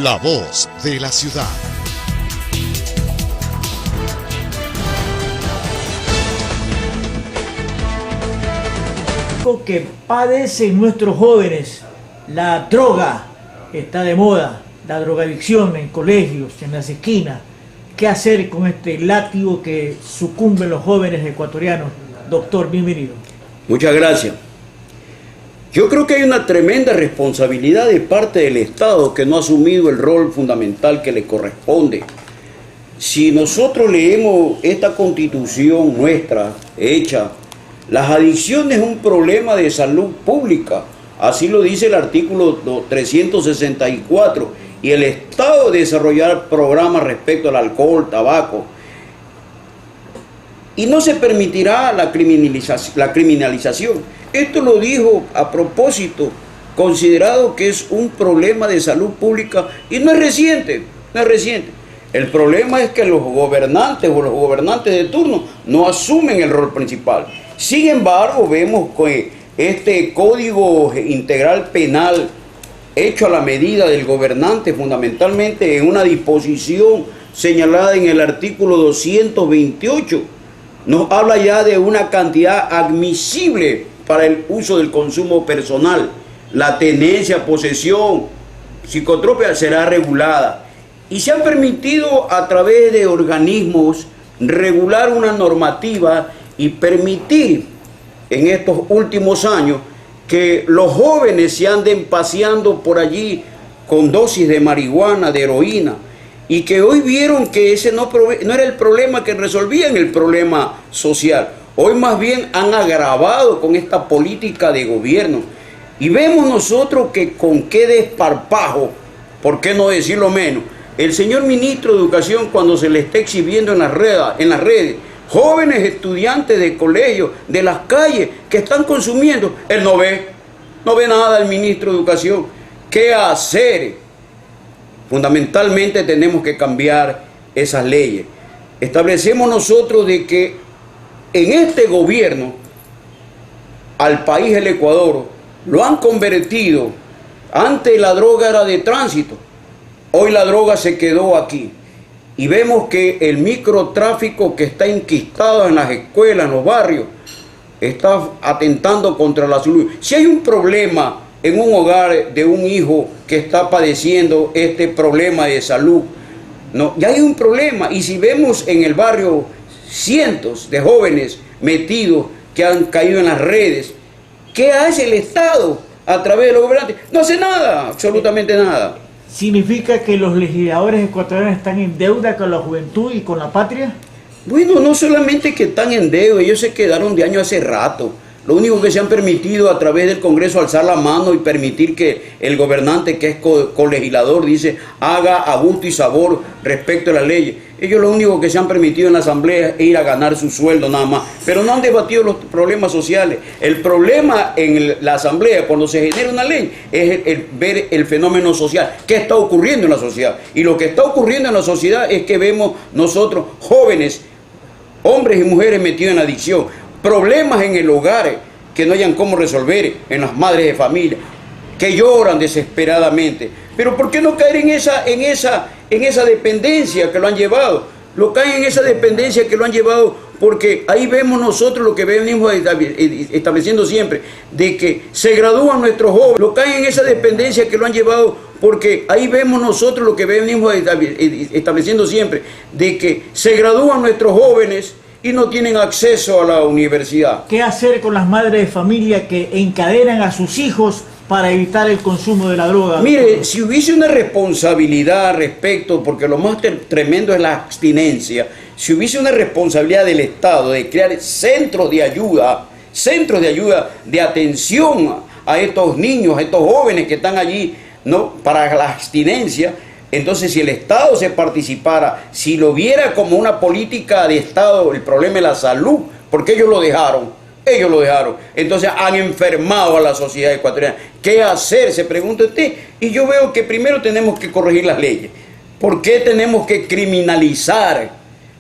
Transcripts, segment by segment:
La voz de la ciudad. Que padecen nuestros jóvenes, la droga está de moda, la drogadicción en colegios, en las esquinas. ¿Qué hacer con este látigo que sucumben los jóvenes ecuatorianos? Doctor, bienvenido. Muchas gracias. Yo creo que hay una tremenda responsabilidad de parte del Estado que no ha asumido el rol fundamental que le corresponde. Si nosotros leemos esta constitución nuestra, hecha, las adicciones es un problema de salud pública, así lo dice el artículo 364, y el Estado desarrollar programas respecto al alcohol, tabaco, y no se permitirá la criminalización. Esto lo dijo a propósito, considerado que es un problema de salud pública, y no es reciente, no es reciente. El problema es que los gobernantes o los gobernantes de turno no asumen el rol principal. Sin embargo, vemos que este Código Integral Penal, hecho a la medida del gobernante, fundamentalmente en una disposición señalada en el artículo 228, nos habla ya de una cantidad admisible para el uso del consumo personal. La tenencia, posesión psicotrópica será regulada. Y se han permitido a través de organismos regular una normativa y permitir en estos últimos años que los jóvenes se anden paseando por allí con dosis de marihuana, de heroína, y que hoy vieron que ese no era el problema que resolvían el problema social. Hoy más bien han agravado con esta política de gobierno. Y vemos nosotros que con qué desparpajo, por qué no decirlo menos, el señor ministro de Educación, cuando se le está exhibiendo en las redes, jóvenes estudiantes de colegio, de las calles, que están consumiendo, él no ve nada el ministro de Educación. ¿Qué hacer? Fundamentalmente tenemos que cambiar esas leyes. Establecemos nosotros de que en este gobierno, al país, el Ecuador, lo han convertido. Antes la droga era de tránsito, hoy la droga se quedó aquí. Y vemos que el microtráfico que está enquistado en las escuelas, en los barrios, está atentando contra la salud. Si hay un problema en un hogar de un hijo que está padeciendo este problema de salud, no, ya hay un problema. Y si vemos en el barrio cientos de jóvenes metidos que han caído en las redes, ¿qué hace el Estado a través de los gobernantes? No hace nada, absolutamente nada. ¿Significa que los legisladores ecuatorianos están en deuda con la juventud y con la patria? Bueno, no solamente que están en deuda, ellos se quedaron de año hace rato. Lo único que se han permitido a través del Congreso alzar la mano y permitir que el gobernante, que es colegislador, dice, haga a gusto y sabor respecto a la ley. Ellos lo único que se han permitido en la Asamblea es ir a ganar su sueldo nada más, pero no han debatido los problemas sociales. El problema en la Asamblea, cuando se genera una ley, es ver el fenómeno social, qué está ocurriendo en la sociedad. Y lo que está ocurriendo en la sociedad es que vemos nosotros jóvenes, hombres y mujeres metidos en adicción, problemas en el hogar que no hayan cómo resolver, en las madres de familia, que lloran desesperadamente. Pero ¿por qué no caer en esa dependencia que lo han llevado? Lo caen en esa dependencia que lo han llevado porque ahí vemos nosotros lo que venimos estableciendo siempre, de que se gradúan nuestros jóvenes. Lo caen en esa dependencia que lo han llevado porque ahí vemos nosotros lo que venimos estableciendo siempre, de que se gradúan nuestros jóvenes y no tienen acceso a la universidad. ¿Qué hacer con las madres de familia que encadenan a sus hijos para evitar el consumo de la droga? Mire, si hubiese una responsabilidad respecto, porque lo más tremendo es la abstinencia, si hubiese una responsabilidad del Estado de crear centros de ayuda, de atención a estos niños, a estos jóvenes que están allí, ¿no?, para la abstinencia. Entonces, si el Estado se participara, si lo viera como una política de Estado, el problema de la salud, porque ellos lo dejaron. Entonces han enfermado a la sociedad ecuatoriana. ¿Qué hacer? Se pregunta usted. Y yo veo que primero tenemos que corregir las leyes. ¿Por qué tenemos que criminalizar?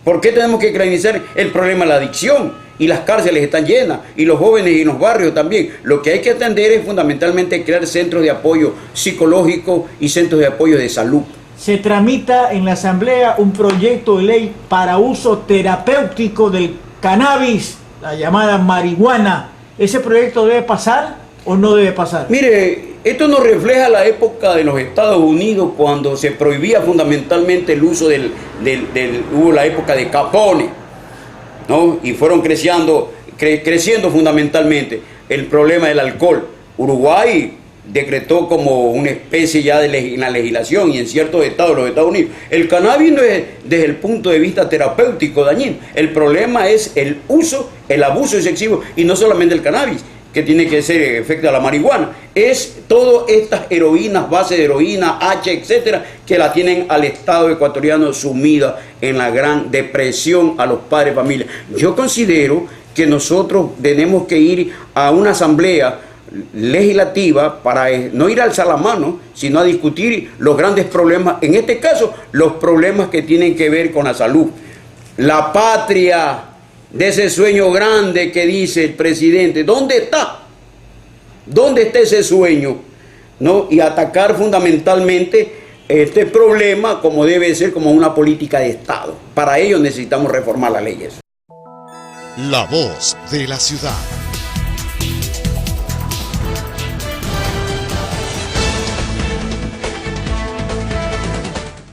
¿Por qué tenemos que criminalizar el problema de la adicción? y las cárceles están llenas, y los jóvenes y los barrios también. Lo que hay que atender es fundamentalmente crear centros de apoyo psicológico y centros de apoyo de salud. Se tramita en la Asamblea un proyecto de ley para uso terapéutico del cannabis, la llamada marihuana. ¿Ese proyecto debe pasar o no debe pasar? Mire, esto nos refleja la época de los Estados Unidos cuando se prohibía fundamentalmente el uso hubo la época de Capone, ¿no? Y fueron creciendo fundamentalmente el problema del alcohol. Uruguay decretó como una especie ya de la legislación y en ciertos estados de los Estados Unidos. El cannabis no es desde el punto de vista terapéutico dañino. El problema es el uso, el abuso excesivo, y no solamente el cannabis, que tiene que ser efecto de la marihuana, es todas estas heroínas, base de heroína, H, etcétera, que la tienen al Estado ecuatoriano sumida en la gran depresión a los padres de familia. Yo considero que nosotros tenemos que ir a una asamblea legislativa para no ir a alzar la mano, sino a discutir los grandes problemas, en este caso, los problemas que tienen que ver con la salud. La patria de ese sueño grande que dice el presidente, ¿dónde está? ¿Dónde está ese sueño? ¿No? Y atacar fundamentalmente este problema como debe ser, como una política de Estado. Para ello necesitamos reformar las leyes. La voz de la ciudad.